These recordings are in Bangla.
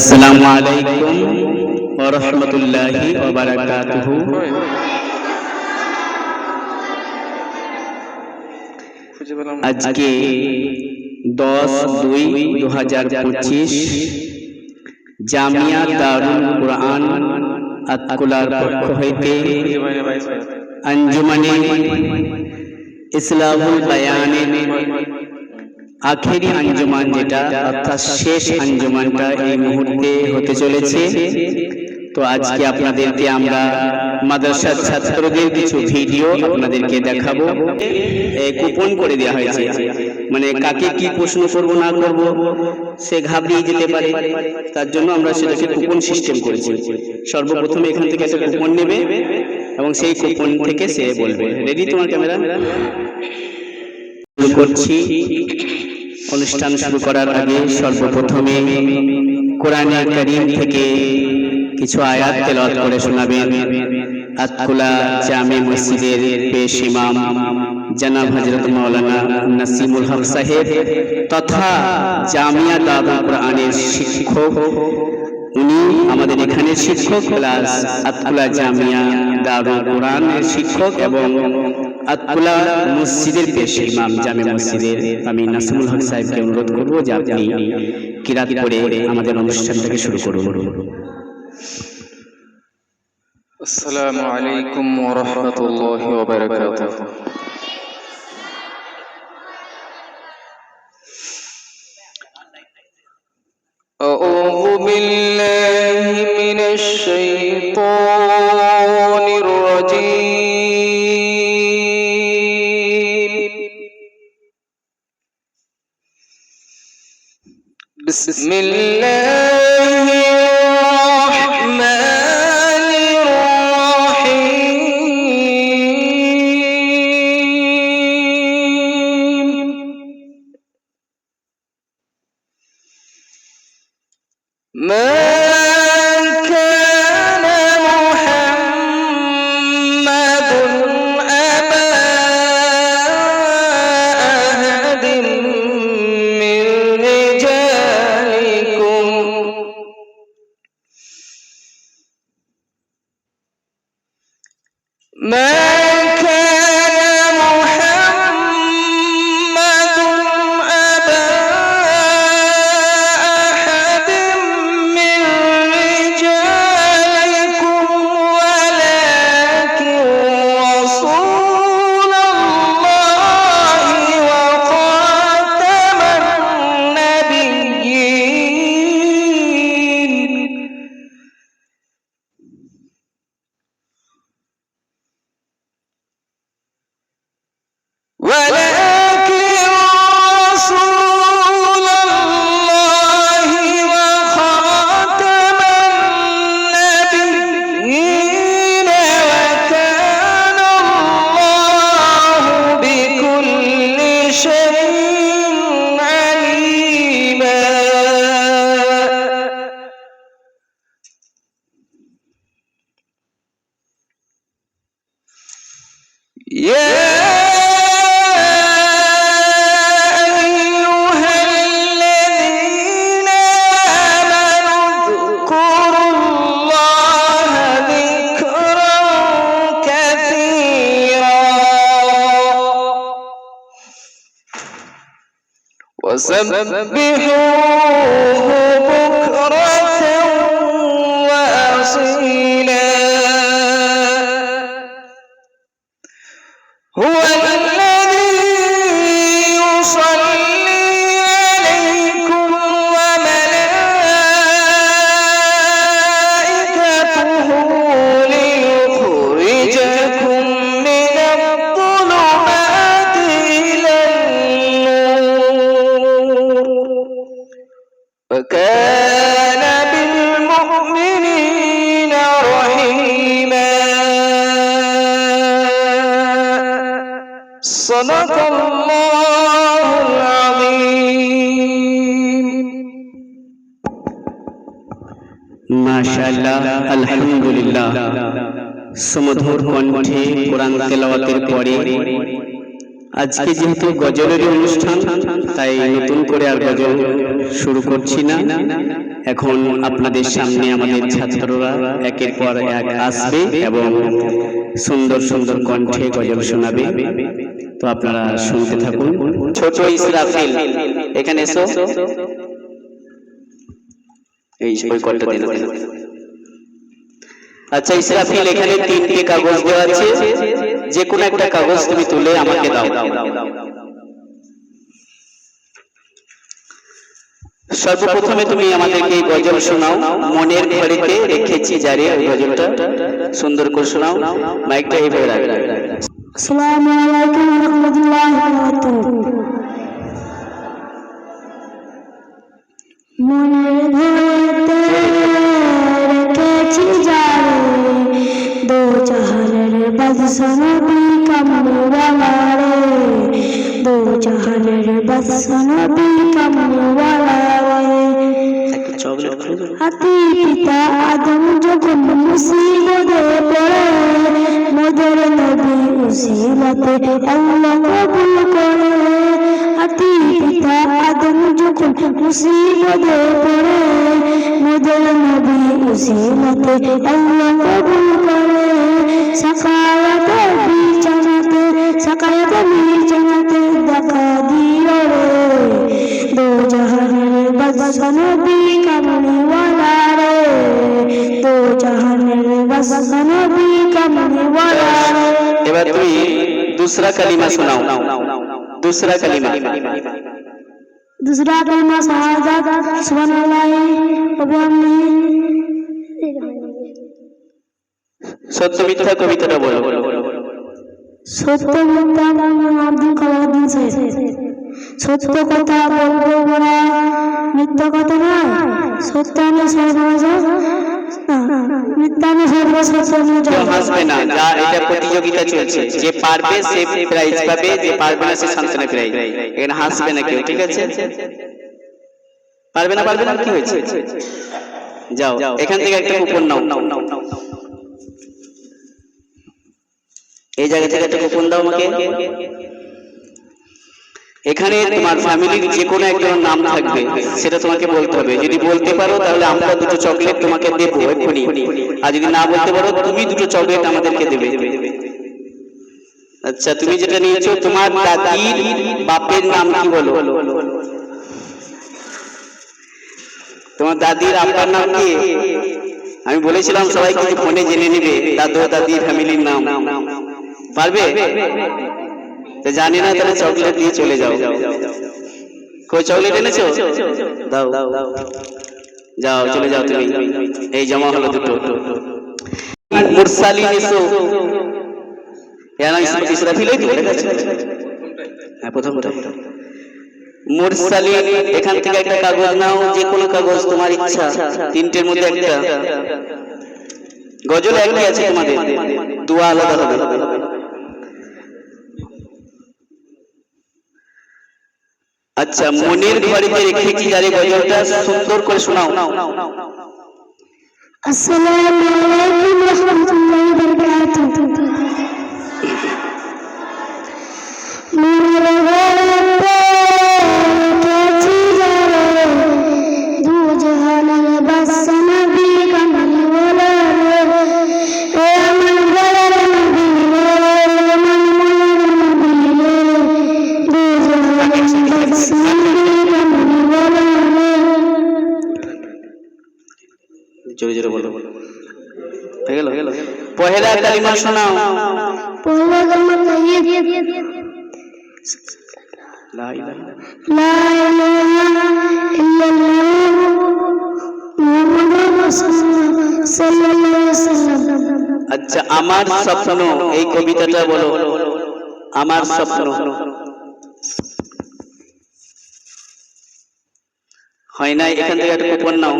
আসসালামু আলাইকুম ওয়া রাহমাতুল্লাহি ওয়া বারাকাতুহু। আজকে 10-2-2025 জামিয়া দারুল কুরআন আতকুলার পক্ষ হইতে আঞ্জুমানে ইসলাহুল বায়ানের আখেরি আঞ্জুমান, যেটা অর্থাৎ শেষ আঞ্জুমানটা এই মুহূর্তে হতে চলেছে। তো আজকে আপনাদেরকে আমরা মাদ্রাসার ছাত্রদের কিছু ভিডিও আপনাদেরকে দেখাবো। কুপন করে দেওয়া হয়েছে, মানে কাকে কি প্রশ্ন করব না করব সে ঘাবড়িয়ে যেতে পারে, তার জন্য আমরা সেটাকে কুপন সিস্টেম করেছি। সর্বপ্রথমে এখান থেকে একটা কুপন নেবে এবং সেই কুপন থেকে সে বলবে। রেডি তোমার ক্যামেরা? শুরু করছি। অনুষ্ঠান শুরু করার আগে সর্বপ্রথমে কোরআনে কারীম থেকে কিছু আয়াত তেলাওয়াত করে শোনাবেন আতকুলা জামে মসজিদের পেশ ইমাম জনাব হযরত মাওলানা নাসিমুল হক সাহেব তথা জামিয়া দারুল কুরআনের শিক্ষক। উনি আমাদের এখানে শিক্ষক প্লাস আতকুলা জামিয়া দারুল কুরআনের শিক্ষক এবং আতকুলা মসজিদের পেশ ইমাম জামে মসজিদের। আমি নাসিমুল হক সাহেবকে অনুরোধ করব যে আপনি কিরাত করে আমাদের অনুষ্ঠানটাকে শুরু করুন। আসসালামু আলাইকুম ওয়া রাহমাতুল্লাহি ওয়া বারাকাতুহু। আউযু বিল্লাহি মিনাশ শাইতানির রাজীম। বিসমিল্লাহির রাহমানির ما كان محمد أبا أحد من رجالكم ما كان محمد أبا أحد من رجالكم ولكن رسول الله وخاتم النبيين وكان الله بكل شيء عليما. وسبحوه بكرة وأصيلا. هو الذي يصلي عليكم وملائكته ليخرجكم من الظلمات إلى النور وكان بالمؤمنين رحيما. صدق الله العظيم. মাশাআল্লাহ, আলহামদুলিল্লাহ। সুমধুর কণ্ঠে কোরআন তেলাওয়াতের পরে আজকে যেহেতু গজলের অনুষ্ঠান, তাই নতুন করে আর গজল শুরু করছি না। এখন আপনাদের সামনে আমাদের ছাত্ররা একের পর এক আসবে এবং সুন্দর সুন্দর কণ্ঠে গজল শোনাবে। তো আপনারা শুনতে থাকুন। ছোট ইসরাফিল এখানে এসো। এই কলটা দিন। আচ্ছা ইসরাফিল, এখানে 3টি কাগজ দেওয়া আছে, যে কোনো একটা কাগজ তুমি তুলে আমাকে দাও। সর্বপ্রথমে তুমি আমাদেরকে এই গজল শোনাও, মনের ঘরেতে রেখেছি যারে, ওই গজলটা সুন্দর করে শোনাও। মাইকটা এইভাবে রাখবে। আসসালামু আলাইকুম ওয়া রাহমাতুল্লাহি ওয়া বারাকাতুহু। মনের ঘরেতে রেখেছি যারে, দো জাহানের বাদশা নবী কামলিওয়ালা রে, দো জাহানের বাদশা নবী কামলিওয়ালা রে। হাতি পিতা আদম যখন মুসিবতে পড়ে, মোদের নবী উসিলাতে আল্লাহ কবুল করে। হাতি পিতা আদম যখন মুসিবতে পড়ে, মোদের নবী উসিলাতে আল্লাহ কবুল করে। সাকায়াতে বিছানাতে, সাকায়াতে বিছানাতে দেখা দিও রে, দো জাহানের বাদশা নবী কামলিওয়ালা রে, দো জাহানের বাদশা নবী কামলিওয়ালা রে। এবার তুমি दूसरा कलिमा सुनाओ। दूसरा कलिमा दूसरा कलिमा शहादत सुबहानल्लाह व बिहम्दिही। সত্য মিথ্যা কবিতাটা বলো। সত্য মিথ্যা আব্দুল কালাম সাহেব। সত্য কথা বলবো বলা, মিথ্যা কথা নয়। সত্য আমি সর্বনাশ, মিথ্যা আমি সর্বশ্রেষ্ঠ। হাসবে না, যা এটা প্রতিযোগিতা চলছে, যে পারবে সে প্রাইজ পাবে, যে পারবে না সে সান্ত্বনা প্রাইজ। এখানে হাসবে না কেউ, ঠিক আছে? পারবে না কি হয়েছে? যাও এখান থেকে একটা কুপন নাও। এই জায়গা থেকে একটা কুপন দাও আমাকে। এখানে তোমার ফ্যামিলির যে কোনো একজন নাম থাকবে, সেটা তোমাকে বলতে হবে। যদি বলতে পারো তাহলে আমরা 2টো চকলেট তোমাকে দেবো এক্ষুনি, আর যদি না বলতে পারো তুমি 2টো চকলেট আমাদেরকে দেবে। আচ্ছা, তুমি যেটা নিয়েছো, তোমার দাদির বাপের নাম কি বলো? তোমার দাদির আব্বার নাম কি? আমি বলেছিলাম সবাইকে ফোনে জেনে নেবে দাদু দাদি ফ্যামিলির নাম। পারবে? জানি না, তাহলে চকলেট দিয়ে চলে যাও। কই চকলেট এনেছো? দাও, যাও চলে যাও তুমি। এই জমা হলো 2টো। মুরসালিন এসো। এর নাম ইসরাফিল। হ্যাঁ, প্রথমটা মুরসালিন। এখান থেকে একটা কাগজ নাও, যে কোনো কাগজ তোমার ইচ্ছা, 3টের মধ্যে একটা। গজল একই আছে তোমাদের, দোয়া আলাদা হবে। আচ্ছা, মনের ঘরেতে রেখেছি যারে, গজলটা সুন্দর করে শোনাও। আসসালামু আলাইকুম ওয়া রাহমাতুল্লাহি ওয়া বারাকাতুহু। মনের ঘরেতে রেখেছি যারে, দো জাহানের বাদশা নবী কামলিওয়ালা রে, হে আমার ঘরের নবী রে, আমার মনের নবী রে, দো জাহানের বাদশা নবী কামলিওয়ালা রে। জোরে জোরে বলো। হয়ে গেল? পহেলা কালিমা শোনাও। পহেলা কালিমা তাইয়্যিব, লা ইলাহা ইল্লাল্লাহ মুহাম্মাদুর রাসূলুল্লাহ সাল্লাল্লাহু আলাইহি ওয়াসাল্লাম। আচ্ছা, আমার স্বপ্ন, এই কবিতাটা বলো। আমার স্বপ্ন হয় না, এখান থেকে একটা কুপন নাও।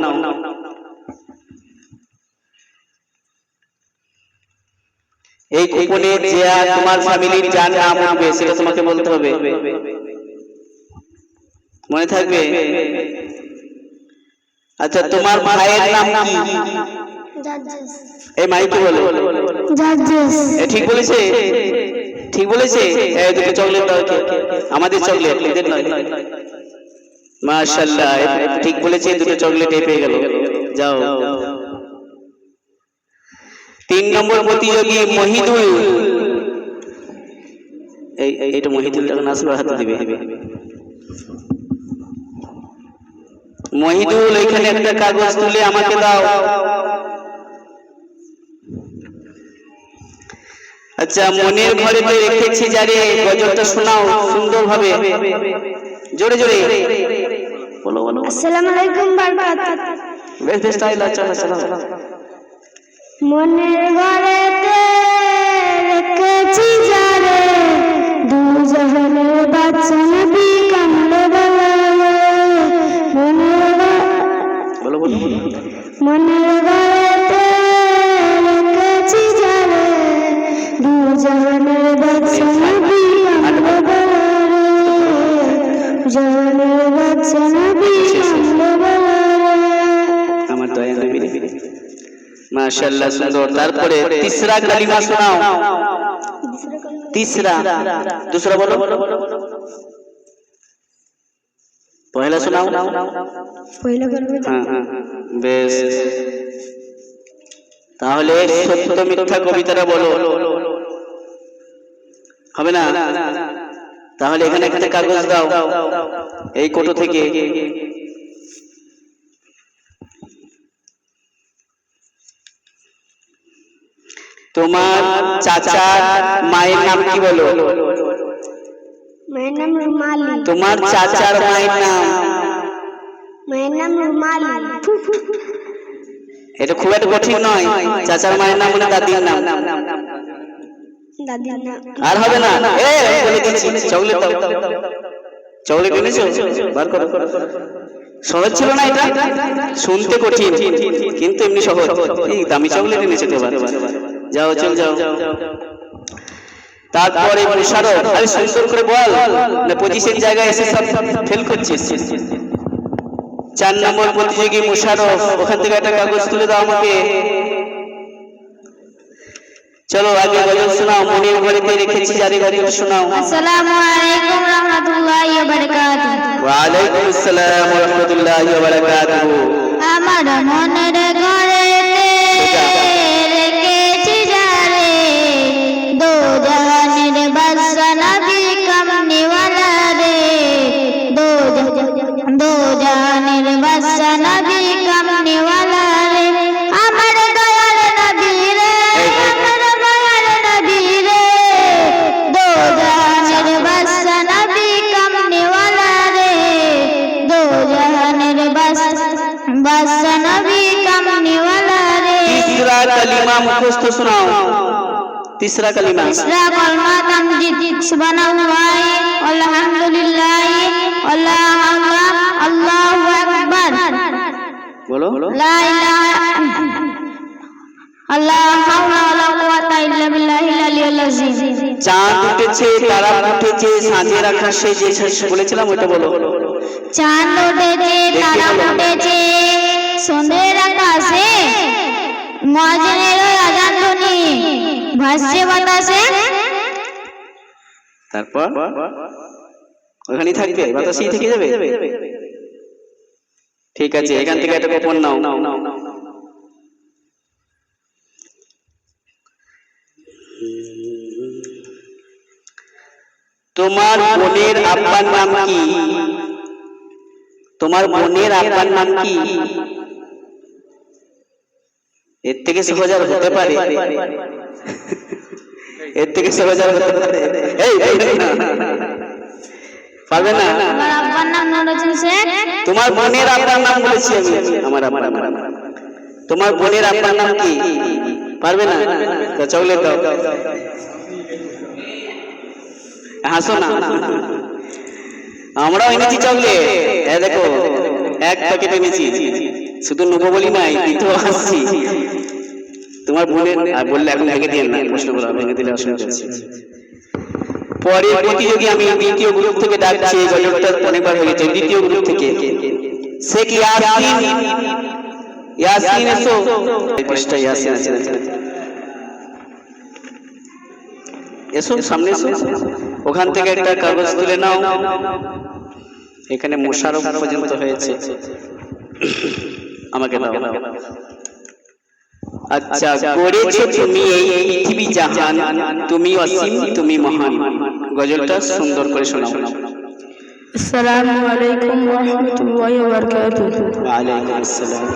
এই কুপনে যে তোমার ফ্যামিলির যার নাম হবে সেটা তোমাকে বলতে হবে, মনে থাকবে? আচ্ছা, তোমার ভাইয়ের নাম কি? এই মাইকে বলো। ঠিক বলেছে? ঠিক বলেছে। এই 2টো চকলেট দাও। আমাদের চকলেট, এদের নয়। মাশাআল্লাহ, ঠিক বলেছে, দুটো চকলেট পেয়ে গেল। যাও। 3 নম্বর প্রতিযোগী মহিদুল। এইটা মহিদুলটাকে নাসবার হাতে দিবে। মহিদুল, এখানে একটা কাগজ তুলে আমাকে দাও। আচ্ছা, মনের ঘরেতে রেখেছি যারে, গজলটা শোনাও সুন্দরভাবে, জোরে জোরে বলো বলো। আসসালামু আলাইকুম বারাকাতুহু। বেশ বেশ, তাহলে চলো চলো। মনের ঘরেতে রেখেছি যারে, দু জাহানের বাদশা নবী কামলে বালায়ে। বলো বলো বলো। মনের ঘরেতে রেখেছি যারে, দু জাহানের বাদশা নবী কামলে বালায়ে। জাহানের বাদশা নবী কামলে বালায়ে। আমার দয়া নবী। মাশাআল্লাহ, সুন্দর। তারপরে তিসরা কালিমা শোনাও। तीसरा, दूसरा बोलो। पहला सुनाओ। পয়লা বলবে তো? हाँ हाँ, বেশ। তাহলে সত্য মিথ্যা কবিতাটা বলো, হবে না? তাহলে এখানে একটা কাগজ দাও, এই কোটো থেকে। তোমার চাচার মায়ের নাম কি বলো? মায়ের নাম রুমালি। তোমার চাচার মায়ের নাম? মায়ের নাম রুমালি। এটা খুব একটা কঠিন নয়। চাচার মায়ের নাম মানে দাদির নাম। দাদির নাম। আর হবে না, বলে দিচ্ছি, চকলেট দাও। চকলেট এনেছো? বার করো। সহজ ছিল না এটা? শুনতে কঠিন কিন্তু এমনি সহজ। দামি চকলেট এনেছো তো। যাও, চল যাও। তারপরে মুশারফ, আরে সুন্দর করে বল, না পজিশন জায়গায় এসে সব ফেল করছিস। 4 নম্বর প্রতিযোগী মুশারফ, ওখান থেকে একটা কাগজ তুলে দাও আমাকে। চলো আগে গজল শোনাও। মনের ঘরেতে রেখেছি যারে, গজল শোনাও। আসসালামু আলাইকুম রাহমাতুল্লাহি ওয়া বারাকাতুহু। ওয়া আলাইকুম আসসালাম ওয়া রাহমাতুল্লাহি ওয়া বারাকাতুহু। আমার মনের ঘরেতে রেখেছি যারে, দো জাহানের বাদশা নবী কামলিওয়ালা রে। দো জাহানের বাদশা নবী কামলিওয়ালা রে। আমার দয়ার নবী রে, আমার দয়ার নবী রে। দো জাহানের বাদশা নবী কামলিওয়ালা রে। দো জাহানের বাদশা নবী কামলিওয়ালা রে। तीसरा कलीमा मुखस्त सुनाओ। तीसरा कलीमा। तीसरा कलमा तमजीद सुबहानल्लाह अल्हम्दुलिल्लाह अल्लाहु अकबर। बोलो। ला इलाहा अल्लाह हावला वला कुव्वाता इल्ला बिल्लाहिल अलिय्यिल अज़ीम। চাঁদ উঠেছে, তারা উঠেছে, সাঁঝের আকাশে, যে বলেছিলাম ওটা বলো। চাঁদ উঠেছে, তারা উঠেছে, সন্ধ্যের আকাশে, মুয়াজ্জিনের আযান ধ্বনি ভাসছে বাতাসে। তারপর ওখানেই থাকবে, বাতাসেই থেকে যাবে। ঠিক আছে, এখান থেকে একটা গোপন নাও। তোমার বোনের আব্বার নাম কি? তোমার বোনের আব্বার নাম কি? এর থেকে সহজ আর হতে পারে? এর থেকে সহজ আর হতে পারে? পারবে না? আমার আব্বার নাম নূরুদ্দিন শেখ। তোমার বোনের আব্বার নাম বলেছি আমি। আমার আব্বার। তোমার বোনের আব্বার নাম কি? পারবে না? তো চকলেট দাও। হাসো না। আমরাও এনেছি চকলেট, দেখো 1 প্যাকেট এনেছি। শুধু নেবো বলি নাই, কিন্তু আসছি। তোমার বোনের বললে এখন ভেঙে দিয়ে না, প্রশ্ন করা ভেঙে দিলে অসুবিধা আছে। পরের প্রতিযোগী আমি দ্বিতীয় গ্রুপ থেকে ডাকছি। গজলটা অনেকবার হয়ে গেছে। দ্বিতীয় গ্রুপ থেকে শেখ ইয়াসিন। ইয়াসিন এসো। পৃষ্ঠা ইয়াসিন আছে, এসো সামনে এসো। ওখান থেকে একটা কাগজ তুলে নাও। এখানে মোশাররফ পর্যন্ত হয়েছে, আমাকে দাও। আচ্ছা, গড়েছো তুমি এই পৃথিবী জাহান, তুমি অসীম তুমি মহান। গজলটা সুন্দর করে শোনাও। আসসালামু আলাইকুম ওয়া রাহমাতুল্লাহি ওয়া বারাকাতুহু। ওয়া আলাইকুম আসসালাম।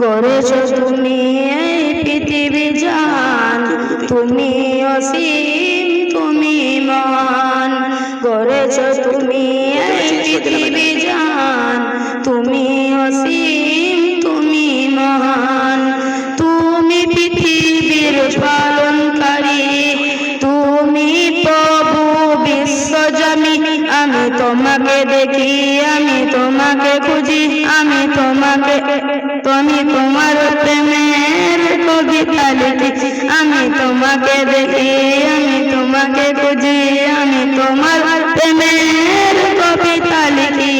গড়েছো তুমি এই পৃথিবী জাহান, তুমি অসীম তুমি মহান। গড়েছো তুমি এই পৃথিবী জাহান, তুমি অসীম তুমি মহান। তুমি পৃথিবীর পালনকারী, তুমি প্রভু বিশ্বজনীন। আমি তোমাকে দেখি, আমি তোমাকে খুঁজি, আমি তোমাকে, তুমি তোমার প্রেমের কবিতা লিখি। আমি তোমাকে দেখি, আমি তোমাকে খুঁজি, আমি তোমার প্রেমের কবিতা লিখি।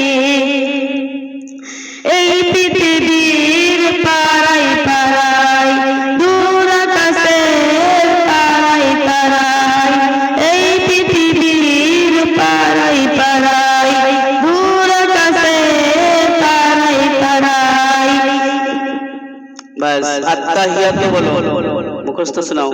এই পৃথিবীর পাড়ায় পাড়ায়, দূর আকাশের তারায় তারায়, এই পৃথিবীর পাড়ায় পাড়ায়, দূর আকাশের তারায় তারায়। বাস আত্তাহিয়াতু বলো, মুখস্থ শোনাও।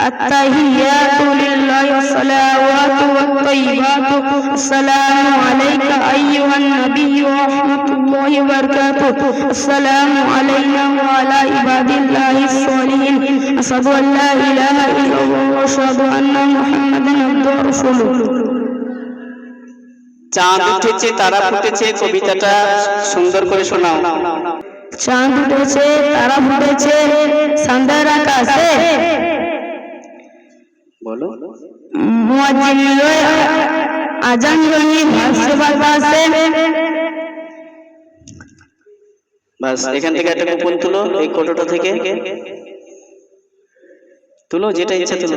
التحيات لله والصلوات والطيبات. السلام عليك أيها النبي ورحمة الله وبركاته. السلام علينا وعلى عباد الله الصالحين. أشهد أن لا إله إلا الله وأشهد أن محمدا عبده ورسوله. চাঁদ উঠেছে তারা ফুটেছে, কবিতাটা সুন্দর করে শোনাও। চাঁদ উঠেছে তারা ফুটেছে সন্ধ্যার আকাশে, বলো। মুয়াজ্জিন আজান ধ্বনি ভাসছে বাতাসে। বাস এখান থেকে একটা কুপন তুলো, এই কোটোটা থেকে তুলো, যেটা ইচ্ছা তুলো।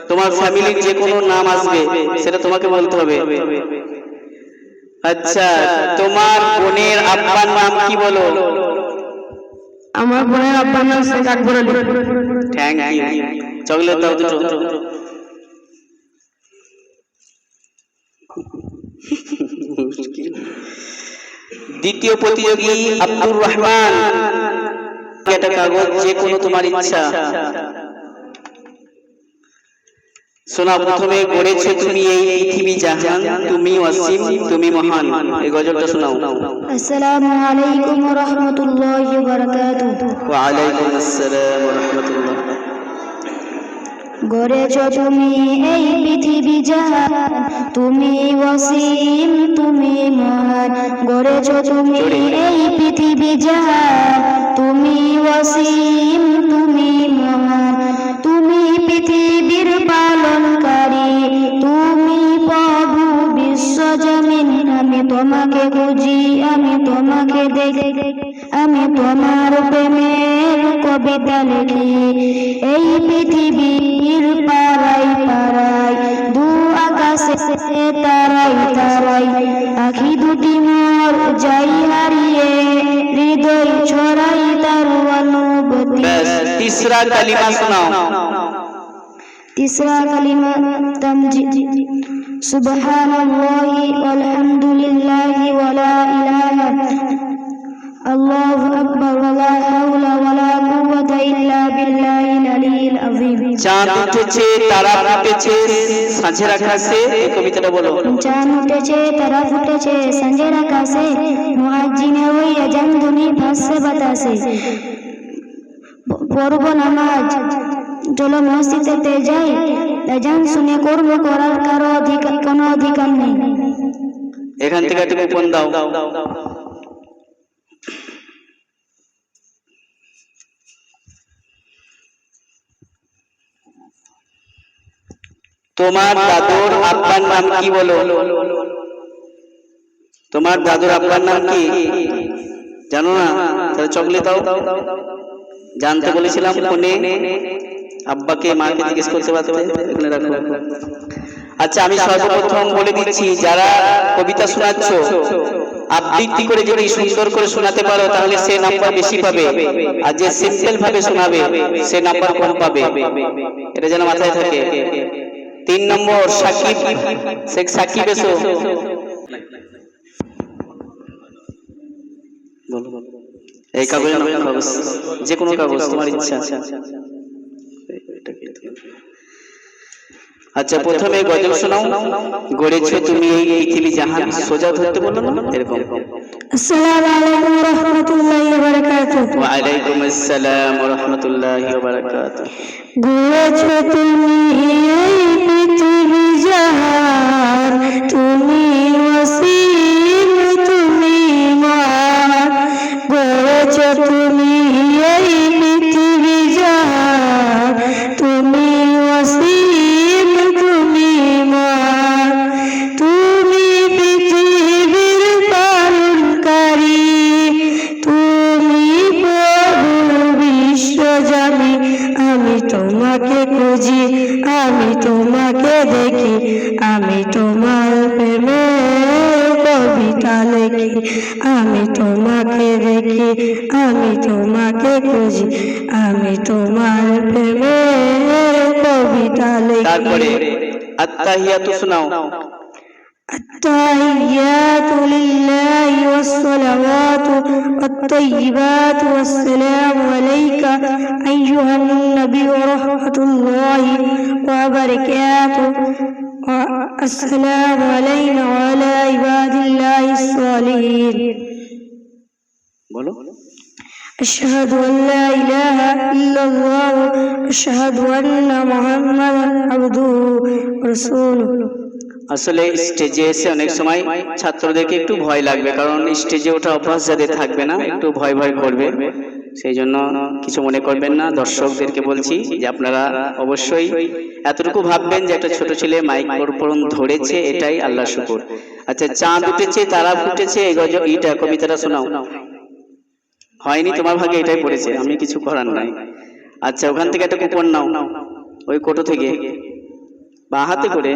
তোমার ফ্যামিলির যে কোনো নাম আসবে সেটা তোমাকে বলতে হবে। আচ্ছা, তোমার বোনের আব্বার নাম কি বলো? আমার বোনের আব্বার নাম Sheikh Akbar Ali. Thank you. Chocolate দাও দুটো। দ্বিতীয় প্রতিযোগী আব্দুর রহমান, একটা কাগজ, যে কোনো তোমার ইচ্ছা শোনা। প্রথমে গড়েছো তুমি এই পৃথিবী জাহান, তুমি অসীম তুমি মহান। এই গজলটা শোনাও। আসসালামু আলাইকুম ওয়া রাহমাতুল্লাহি ওয়া বারাকাতুহু। ওয়া আলাইকুম আসসালাম ওয়া রাহমাতুল্লাহ। গড়েছো তুমি এই পৃথিবী জাহান, তুমি অসীম তুমি মহান। গড়েছো তুমি এই পৃথিবী জাহান, তুমি অসীম তুমি মহান। তুমি পৃথিবীর পালনকারী, তুমি প্রভু বিশ্বজনীন। আমি তোমাকে খুঁজি, আমি তোমাকে দেখি, আমি তোমার প্রেমের কবিতা লিখি। এই পৃথিবীর পাড়ায় পাড়ায়, দু আকাশে তারাই তারাই, আখি দুটি মোর যাই হারিয়ে, হৃদয় ছড়াই তার অনুভূতি। तीसरा कलिमा सुनाओ। तीसरा कलिमा तमजीद। सुब्हानल्लाहि वल्हम्दुलिल्लाहि वला इलाहा अल्लाहु अकबर वला हावला वला कुव्वता इल्ला बिल्लाहिल अलिय्यिल अज़ीम। চাঁদ উঠেছে তারা ফুটেছে সাঁঝের আকাশে, এই কবিতাটা বলো। চাঁদ উঠেছে তারা ফুটেছে সন্ধ্যের আকাশে, মুয়াজ্জিনে ওই আজান ধ্বনি ভাসছে বাতাসে। পড়ব নামাজ, চলো মসজিদেতে যাই, আজান শুনে কর্ম করার কোনো অধিকার নেই। এখান থেকে একটা কুপন দাও। তোমার দাদুর আব্বার নাম কি বলো? তোমার দাদুর আব্বার নাম কি জানো না? তাহলে চকলেট দাও। জানতে বলেছিলাম ফোনে, আব্বাকে মাকে জিজ্ঞেস করতে পারতে। এখানে রাখো। আচ্ছা, আমি সর্বপ্রথম বলে দিচ্ছি, যারা কবিতা শোনাচ্ছ আবৃত্তি করে যদি সুন্দর করে শোনাতে পারো তাহলে সে নাম্বার বেশি পাবে, আর যে সিম্পল ভাবে শোনাবে সে নাম্বার কম পাবে। এটা যেন মাথায় থাকে। 3 নম্বর সাকিব, শেখ সাকিব এসো। বলো এই কাগজ না কাগজ, যে কোনো কাগজ তোমার ইচ্ছা। আচ্ছা প্রথমে গজল শোনাও। গড়েছো তুমি এই পৃথিবী জাহান, সোজা ধরতে বললো না এরকম। আসসালামু আলাইকুম ওয়া রাহমাতুল্লাহি ওয়া বারাকাতুহু। ওয়া আলাইকুম আসসালাম ওয়া রাহমাতুল্লাহি ওয়া বারাকাতুহু। গড়েছো তুমি এই পৃথিবী জাহান, তুমি ওয়াসিম তুমি মহান। গড়েছো তুমি এই পৃথিবী জাহান, তুমি ওয়াসিম তুমি মহান। তুমি পৃথিবীর পালনকারী, তুমি প্রভু বিশ্বজানি। আমি তোমাকে খুঁজি, আমি তোমাকে দেখি, আমি তোমার প্রেমে কবিতা লিখি। আমি তোমাকে দেখি, আমি তোমাকে খুঁজি, আমি তোমার প্রেমে কবিতা লিখি। তারপরে আত্তাহিয়াতু শোনাও। التحيات لله والصلوات والطيبات والسلام عليك أيها النبي ورحمة الله وبركاته. السلام علينا وعلى عباد الله الصالحين. বলো أشهد أن لا إله إلا الله أشهد أن محمدا عبده ورسوله. আসলে স্টেজে এসে অনেক সময় ছাত্রদেরকে একটু ভয় লাগবে, কারণ স্টেজে ওঠা অভ্যাস যাদের থাকবে না একটু ভয় ভয় করবে, সেই জন্য কিছু মনে করবেন না। দর্শকদেরকে বলছি যে আপনারা অবশ্যই এতটুকু ভাববেন যে একটা ছোট ছেলে মাইক্রোফোন ধরেছে, এটাই আল্লাহর শুকর। আচ্ছা চাঁদ উঠেছে, তারা ফুটেছে, এইটা কবিতাটা শোনাও। হয়নি তোমার ভাগে, এটাই পড়েছে, আমি কিছু করার নাই। আচ্ছা ওখান থেকে একটা কুপন নাও, ওই কোটো থেকে বা হাতে করে।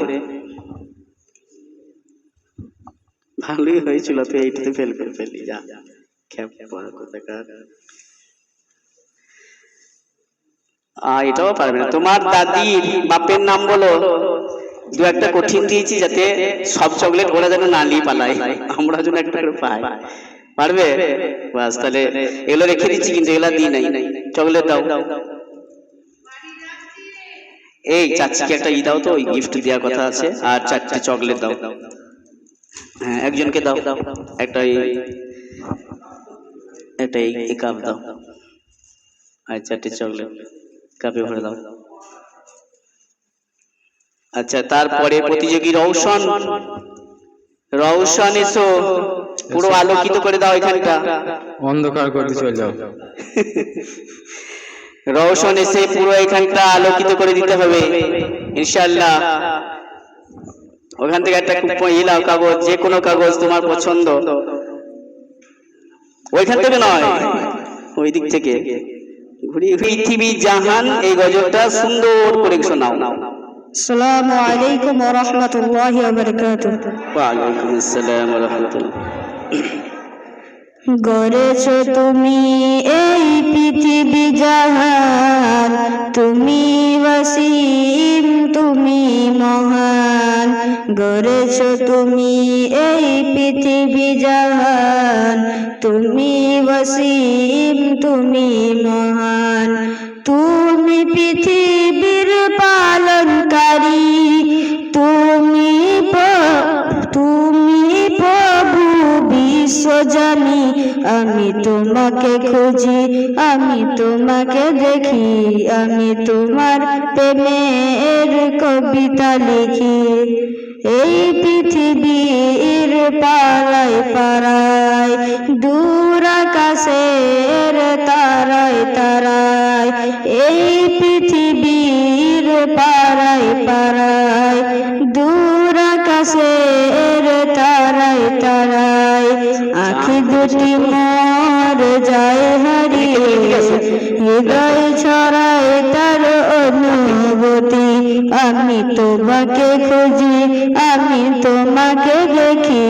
ভালোই হয়েছিল, তুই এইটাতে ফেল করে ফেললি, যা এটাও পারবে না। তোমার দাদির বাপের নাম বলো। দু একটা কঠিন দিয়েছি যাতে সব চকলেট ওরা যেন না নিয়ে পালায়, আমরা যেন একটা করে পাই। পারবে? বাস তাহলে এগুলো রেখে দিচ্ছি, কিন্তু এগুলা দিই নাই। চকলেট দাও। এই চাচিকে একটা দাও তো, ওই গিফট দেওয়ার কথা আছে, আর 4টে চকলেট দাও। হ্যাঁ একজনকে দাও একটা, এই কাপ দাও, আর 4টে চকলেট কাপে ভরে দাও। আচ্ছা তারপরে প্রতিযোগী রওশন, রওশন এসো, পুরো আলোকিত করে দাও এখানটা, অন্ধকার করতে চলে যাও। রওশন এসে পুরো এখানটা আলোকিত করে দিতে হবে ইনশাআল্লাহ। ওখান থেকে একটা ইলাও কাগজ, যে কোনো কাগজ তোমার পছন্দ, ওইখান থেকে নয় ওই দিক থেকে ঘুরিয়ে। পৃথিবী জাহান এই গজলটা সুন্দর করে শোনাও। আসসালামু আলাইকুম ওয়া রাহমাতুল্লাহি ওয়া বারাকাতুহু। ওয়া আলাইকুম আসসালাম ওয়া রাহমাতুল্লাহ। গড়েছো তুমি এই পৃথিবী জাহান, তুমি ওয়াসিম তুমি মহান। গড়েছো তুমি এই পৃথিবী জাহান, তুমি ওয়াসিম তুমি মহান। তুমি পৃথিবীর পালনকারী, তুমি প্রভু বিশ্বজানি। আমি তোমাকে খুঁজি, আমি তোমাকে দেখি, আমি তোমার প্রেমের কবিতা লিখি। এই পৃথিবীর পাড়ায় পাড়ায়, দূর আকাশের তারায় তারায়। এই পৃথিবীর পাড়ায় পাড়ায়, দূর আকাশের তারায় তারায়। আঁখি দুটি মোর যায় হারিয়ে, হৃদয় ছড়ায় তার অনুভূতি। আমি তোমাকে খুঁজি, আমি তোমাকে দেখি,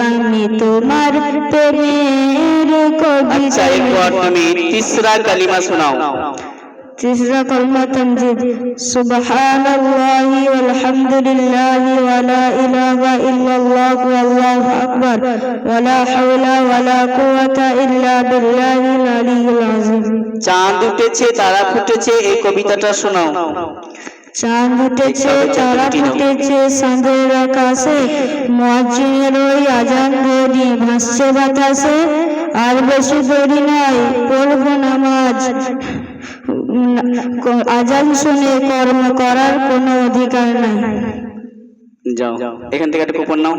আমি তোমার প্রেমের কবিতা। আচ্ছা এরপর তুমি তিসরা কালিমা শোনাও। तीसरा कलमा तमजीद सुबहानल्लाहि वल्हम्दुलिल्लाहि वला इलाहा इल्लल्लाह वल्लाहु अकबर वला हौला वला कुव्वता इल्ला बिल्लाहिल आलिय्यिल आज़ीम। চাঁদ উঠেছে তারা ফুটেছে এই কবিতাটা শোনাও। চাঁদ উঠেছে তারা ফুটেছে চাঁদের আকাশে, মুয়াজ্জিনের ওই আজান ধ্বনি ভাসছে বাতাসে। আর বেশি দেরি নাই পড়ব নামাজ, আজান শুনে কর্ম করার কোনো অধিকার নাই। যাও এখান থেকে একটা কুপন নাও।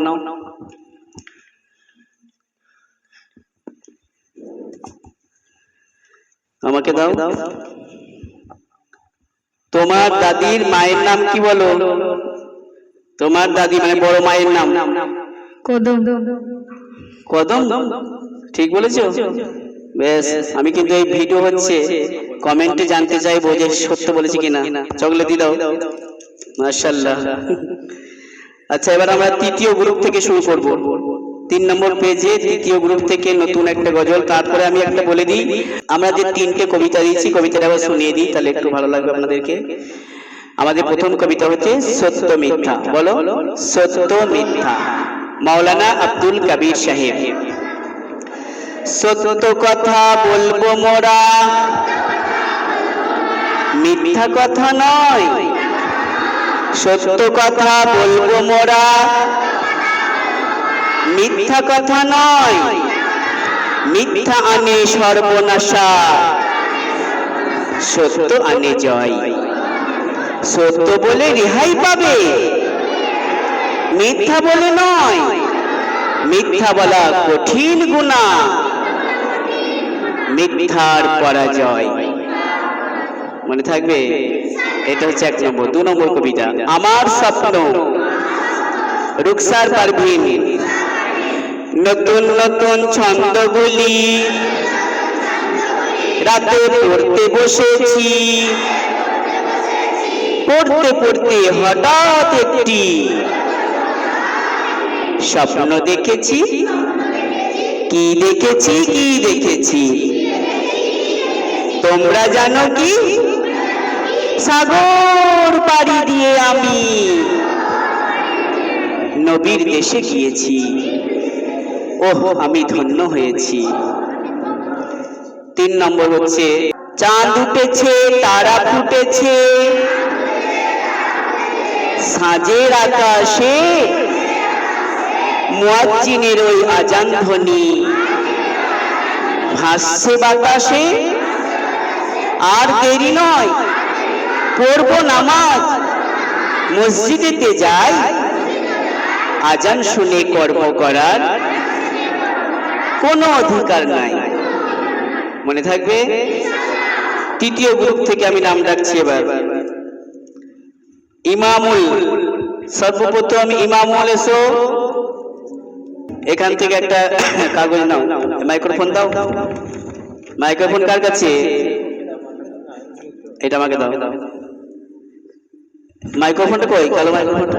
আমাকে দাও। তোমার দাদির মায়ের নাম কি বলো? তোমার দাদি মানে বড় মায়ের নাম? কদম। কদম, ঠিক বলেছো। বেশ, আমি কিন্তু এই ভিডিও হচ্ছে কমেন্টে জানতে চাইবো যে সত্য বলেছি কিনা। চকলেট দিয়ে দাও। মাশাআল্লাহ। আচ্ছা, এবার আমরা তৃতীয় গ্রুপ থেকে শুরু করব। 3 নম্বর পেজে তৃতীয় গ্রুপ থেকে নতুন একটা গজল। তারপরে আমি একটা বলে দিই, আমরা যে 3টে কবিতা দিয়েছি কবিতাটা আবার শুনিয়ে দিই, তাহলে একটু ভালো লাগবে আপনাদেরকে। আমাদের প্রথম কবিতা হচ্ছে সত্য মিথ্যা। বলো, সত্য মিথ্যা। মাওলানা আব্দুল কবির সাহেব। সত্য কথা বলবো মোরা, মিথ্যা কথা নয়। সত্য কথা বলবো মোরা, মিথ্যা কথা নয়। মিথ্যা আনে সর্বনাশা, সত্য আনে জয়। সত্য বলে রেহাই পাবে, মিথ্যা বলে নয়। মিথ্যা বলা কঠিন গুনাহ, মিথ্যার পরাজয়। মনে থাকবে, এটা হচ্ছে 1 নম্বর। 2 নম্বর কবিতা আমার স্বপ্ন, রুকসার পারভিন। নতুন নতুন ছন্দগুলি রাতে পড়তে বসেছি, পড়তে পড়তে হঠাৎ একটি স্বপ্ন দেখেছি। কি দেখেছি, কি দেখেছি তোমরা জানো কি? সাগর পাড়ি দিয়ে আমি নবীর দেশে গিয়েছি। ওহ, আমি ধন্য হয়েছি। 3 নম্বর হচ্ছে চাঁদ উঠেছে তারা ফুটেছে সাঁঝের আকাশে, মুয়াজ্জিনের ওই আজান ধ্বনি ভাসছে বাতাসে। আর দেরি নয় পড়ব নামাজ, মসজিদেতে যাই। আজান শুনে কর্ম করার কোনো অধিকার নাই। মনে থাকবে। তৃতীয় গ্রুপ থেকে আমি নাম ডাকছি এবার। ইমামুল, সর্বপ্রথম ইমামুল এসো। এখান থেকে একটা কাগজ নাও, মাইক্রোফোন দাও। মাইক্রোফোন কার কাছে? এটা আমাকে দাও। মাইক্রোফোনটা কই? কালো মাইক্রোফোনটা।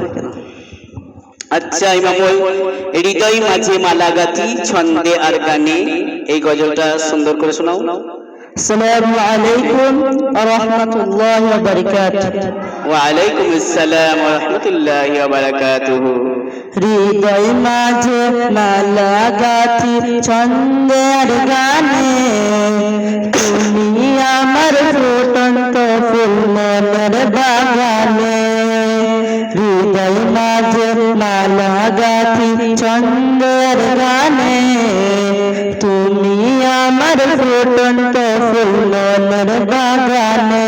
আচ্ছা, ইমামুল। হৃদয় মাঝে মালাগাতি ছন্দে আর গানে, এই গজলটা সুন্দর করে শোনাও। আসসালামু আলাইকুম ওয়া রাহমাতুল্লাহি ওয়া বারাকাতুহু। ওয়া আলাইকুম আসসালাম ওয়া রাহমাতুল্লাহি ওয়া বারাকাতুহু। হৃদয় মাঝে মালাগাতি ছন্দের গানে, তুমি আমার ফুটন্ত ফুল মনের বাগানে। হৃদয় মাঝে মালাগাতি ছন্দের গানে, তুমি আমার ফুটন্ত ফুল মনের বাগানে।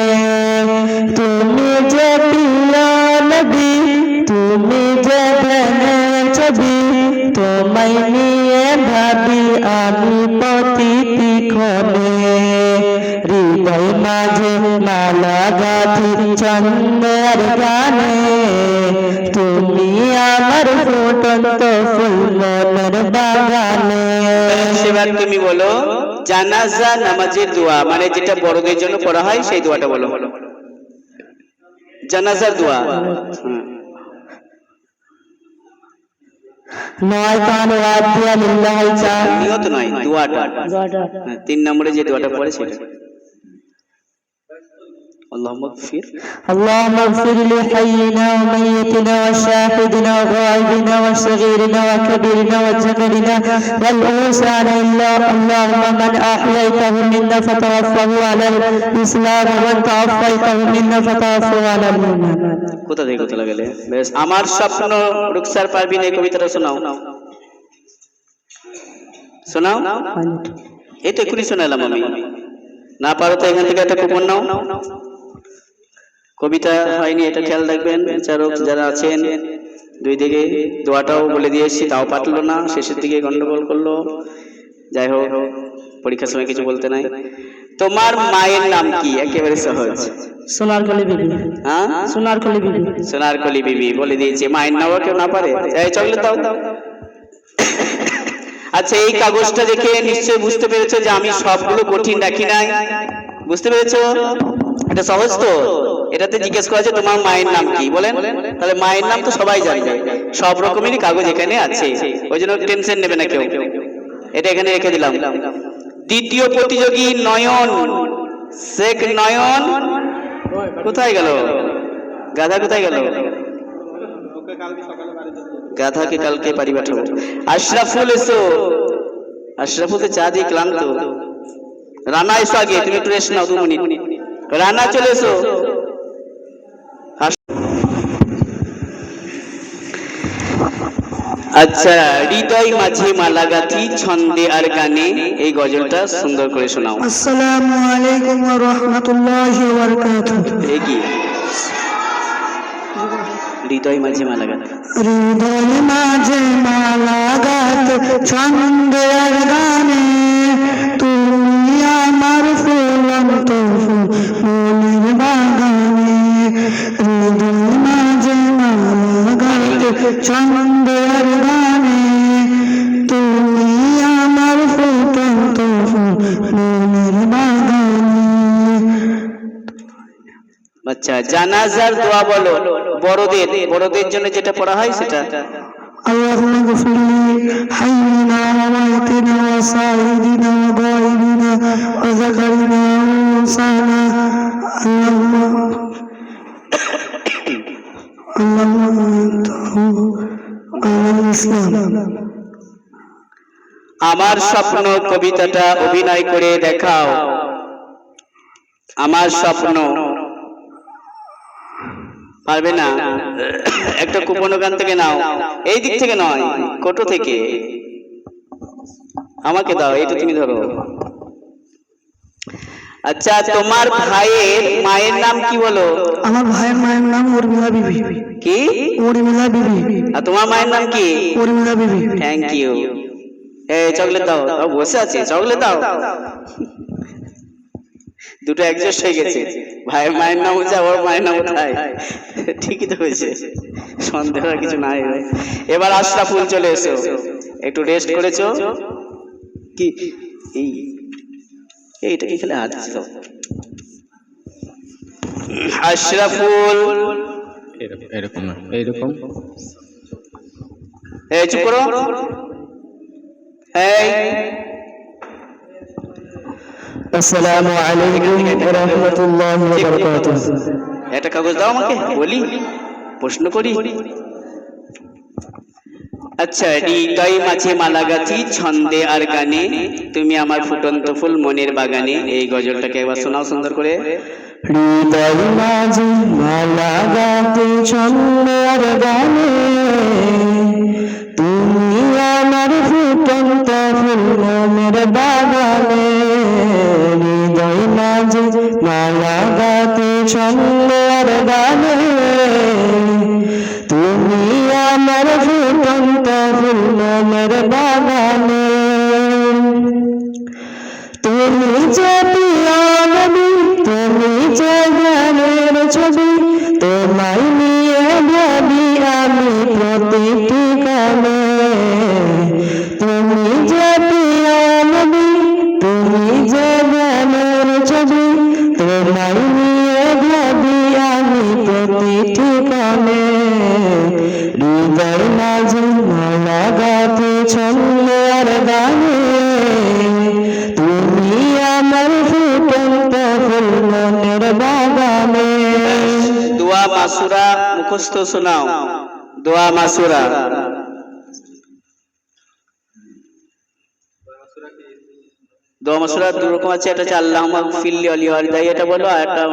তুমি যে প্রিয় নবী, তুমি যে প্রেমের ছবি, তোমায় নিয়ে ভাবি আমি প্রতিক্ষণে। হৃদয় মাঝে মালাগাতি ছন্দের গানে, তুমি আমার ফুটন্ত ফুল মনের বাগানে। সেবার তুমি বলো জানাজা নামাজের দোয়া, মানে যেটা বড়দের জন্য পড়া হয় সেই দোয়াটা বলো। জানাজার দোয়া। নয় কান রাধিয়া লিল্লাহি চা, নিয়ত নয়, দোয়াটা। 3 নম্বরে যে দোয়াটা পড়ে সেটা। আল্লাহুম্মা গফির اللهم اغفر لحينا وميتنا وشاهدنا وغائبنا وصغيرنا وكبيرنا وذكرنا والأنثى إلا اللهم من أحييته منا فتوفه على الإسلام ومن توفيته منا فتوفه على الإيمان. কোথা থেকে কোথা গেলে? বেশ, আমার স্বপ্ন রুকসার পারবিন এই কবিতাটা শোনাও শোনাও। এই তো এক্ষুনি শোনালাম আমি, না পারো তো এখান থেকে একটা কুপন নাও। কবিতা হয়নি এটা খেয়াল রাখবেন, বিচারক যারা আছেন। দুই দিকে দোয়াটাও বলে দিয়েছি, তাও পারলো না, শেষের দিকে গন্ডগোল করলো। যাই হোক, পরীক্ষার সময় কিছু বলতে নাই। তোমার মায়ের নাম কি? একেবারে সহজ। সোনারকলি বিবি। হ্যাঁ, সোনারকলি বিবি। সোনারকলি বিবি বলে দিয়েছে। মায়ের নামও কেউ না পারে? এই চকলেট দাও। আচ্ছা, এই কাগজটা দেখে নিশ্চয়ই বুঝতে পেরেছো যে আমি সবগুলো কঠিন রাখি নাই। বুঝতে পেরেছো? এটা সহজ তো। এটাতে জিজ্ঞেস করা যে তোমার মায়ের নাম কি, বলেন। তাহলে মায়ের নাম তো সবাই জানবে, সব রকমেরই কাগজ এখানে আছে, ওই জন্য টেনশন নেবে না কেউ। এটা এখানে রেখে দিলাম। দ্বিতীয় প্রতিযোগী নয়ন, শেখ নয়ন কোথায় গেল? গাধা কোথায় গেল? গাধাকে কালকে বাড়ি পাঠাবো। আশরাফুল এসো। আশরাফুল তো চা দিয়ে ক্লান্ত। রানা এসো আগে, তুমি একটু রেস্ট নাও 2 মিনিট। রানা চলে এসো। আচ্ছা, হৃদয় মাঝে মালা গাথি ছন্দে আর গানে, এই গজলটা সুন্দর করে শোনাও। আসসালামু আলাইকুম ওয়া রাহমাতুল্লাহি ওয়া বারাকাতুহু। এই কি হৃদয় মাঝে মালা গাথি? হৃদয় মাঝে মালা গাথ ছন্দে আর গানে, তুমি আমার ফুলন্ত মনের বাগানে। হৃদয় মাঝে মালা গাথ ছন্দে আর গানে, তুমি আমার ফুলন্ত মনের বাগানে। আচ্ছা, জানাজার দোয়া বলো। বড়দের জন্য যেটা পড়া হয় সেটা। اللهم اغفر لي حينا وميتنا وصائدنا وغائبنا وذكرنا وانثانا. اللهم انت على الاسلام. আমার স্বপ্ন কবিতাটা অভিনয় করে দেখাও। আমার স্বপ্ন পারবে না? একটা কুপন ওখান থেকে নাও, এই দিক থেকে নয়, কোটো থেকে। আমাকে দাও, এইটা তুমি ধরো। আচ্ছা, তোমার ভাইয়ের মায়ের নাম কি বলো? আমার ভাইয়ের মায়ের নাম উর্মিলা বিবি। কি? উর্মিলা বিবি। আর তোমার মায়ের নাম কি? উর্মিলা বিবি। Thank you. এই চকলেট দাও। বসে আছে, চকলেট দাও। দুটো অ্যাডজাস্ট হয়ে গেছে। ভাইয়ের মায়ের নাম হচ্ছে, ওর মায়ের নাম কোথায়? ঠিকই তো হয়েছে, সন্দেহ আর কিছু নাই। এবার আশরাফুল চলে এসো, একটু রেস্ট করেছো কি? এইটা কি খেলে হাত ছিল? আশরাফুল এরকম না, এইরকম। এই চুপ করো। এই আসসালামু আলাইকুম ওয়া রাহমাতুল্লাহি ওয়া বারাকাতুহু। একটা কাগজ দাও আমাকে, বলি, প্রশ্ন করি। আচ্ছা, হৃদয় মাঝে মালা গাথি ছন্দে আর গানে, তুমি আমার ফুটন্ত ফুল মনের বাগানে, এই গজলটাকে একবার শোনাও সুন্দর করে। হৃদয় মাঝে মালা গাথি ছন্দে আর গানে, তুমি আমার ফুটন্ত ফুল মনের বাগানে। হৃদয় মাঝে মালা গাথি ছন্দে আর গানে, তুমি আমার ফুটন্ত ফুল মনের বাগানে। তুমি যে প্রিয় নবী, তুমি যে জ্ঞানের ছবি, তোমায় নিয়ে ভাবি আমি প্রতিটি কালে। তুমি যে প্রিয় নবী, তুমি যে জ্ঞানের ছবি, তোমায় নিয়ে ভাবি আমি প্রতিটি কালে। হৃদয় মাঝে মালা গাথি ছন্দে আর গানে, তুমি আমার মাসুরা মুখস্থ শোনাও। দোয়া মাসুরা। দোয়া মাসুরা দু রকম আছে, একটা হচ্ছে আল্লাহুম্মা গফিরলি ওয়া লিওয়ালিদাইয়া, এটা বলো, আর একটা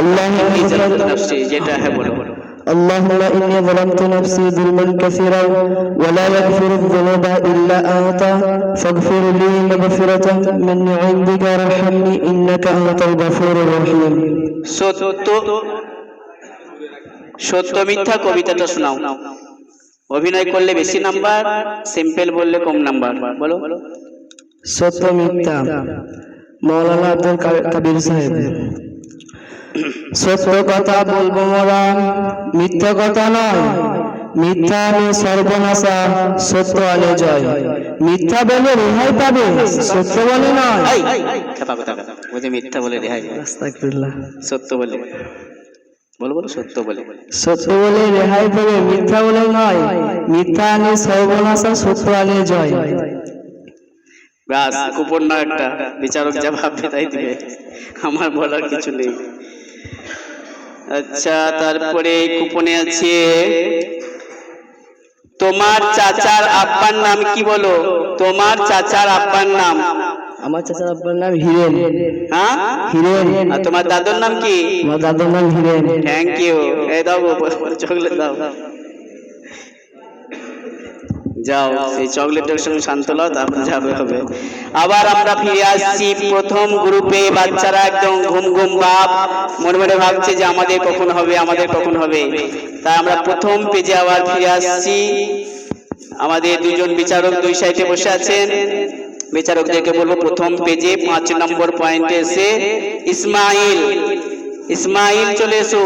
ইন্নী যালামতু নাফসি, যেটা হ্যাঁ বলো। اللهم إني ظلمت نفسي ظلما كثيرا ولا يغفر الذنوب إلا أنت فاغفر لي مغفرة من عندك وارحمني إنك أنت الغفور الرحيم। সত্য মিথ্যা কবিতাটা শোনাও। অভিনয় করলে বেশি নাম্বার, সিম্পল বললে কম নাম্বার। বলো। সত্য মিথ্যা, মৌলানা আব্দুল কাবির সাহেব। সত্য কথা বলবো মোরা, মিথ্যা কথা নয়। মিথ্যা আনে সর্বনাশা, সত্য আনে জয়। মিথ্যা বলে রেহাই পাবে, সত্য বলে নয়। ওই যে মিথ্যা বলে রেহাই, আস্তাগফিরুল্লাহ। সত্য বলে বলো, বলো সত্য বলে। সত্য বলে রেহাই পাবে, মিথ্যা বলে নয়। মিথ্যা আনে সর্বনাশা, সত্য আনে জয়। ব্যাস, কুপন না একটা, বিচারক যা ভাববে তাই দিবে, আমার বলার কিছু নেই। আচ্ছা, তারপরে কুপনে আছে তোমার চাচার আব্বার নাম কি? বলো, তোমার চাচার আব্বার নাম। আমার চাচার আব্বার নাম হিরেন। হ্যাঁ, হিরেন। আর তোমার দাদুর নাম কি? আমার দাদুর নাম হিরেন। Thank you. এই দাও চকলেট দাও, যাও সেই চকলেটের সঙ্গে শান্ত লাও, তারপর যাবে হবে। আবার আমরা ফিরে আসছি প্রথম গ্রুপে। বাচ্চারা একদম ঘুম ঘুম ভাব, মনে মনে ভাবছে যে আমাদের কখন হবে, আমাদের কখন হবে। তাই আমরা প্রথম পেজে আবার ফিরে আসছি। আমাদের দুজন বিচারক দুই সাইডে বসে আছেন। বিচারকদেরকে বলবো প্রথম পেজে 5 নম্বর পয়েন্টে এসে ইসমাইল, ইসমাইল চলে এসো।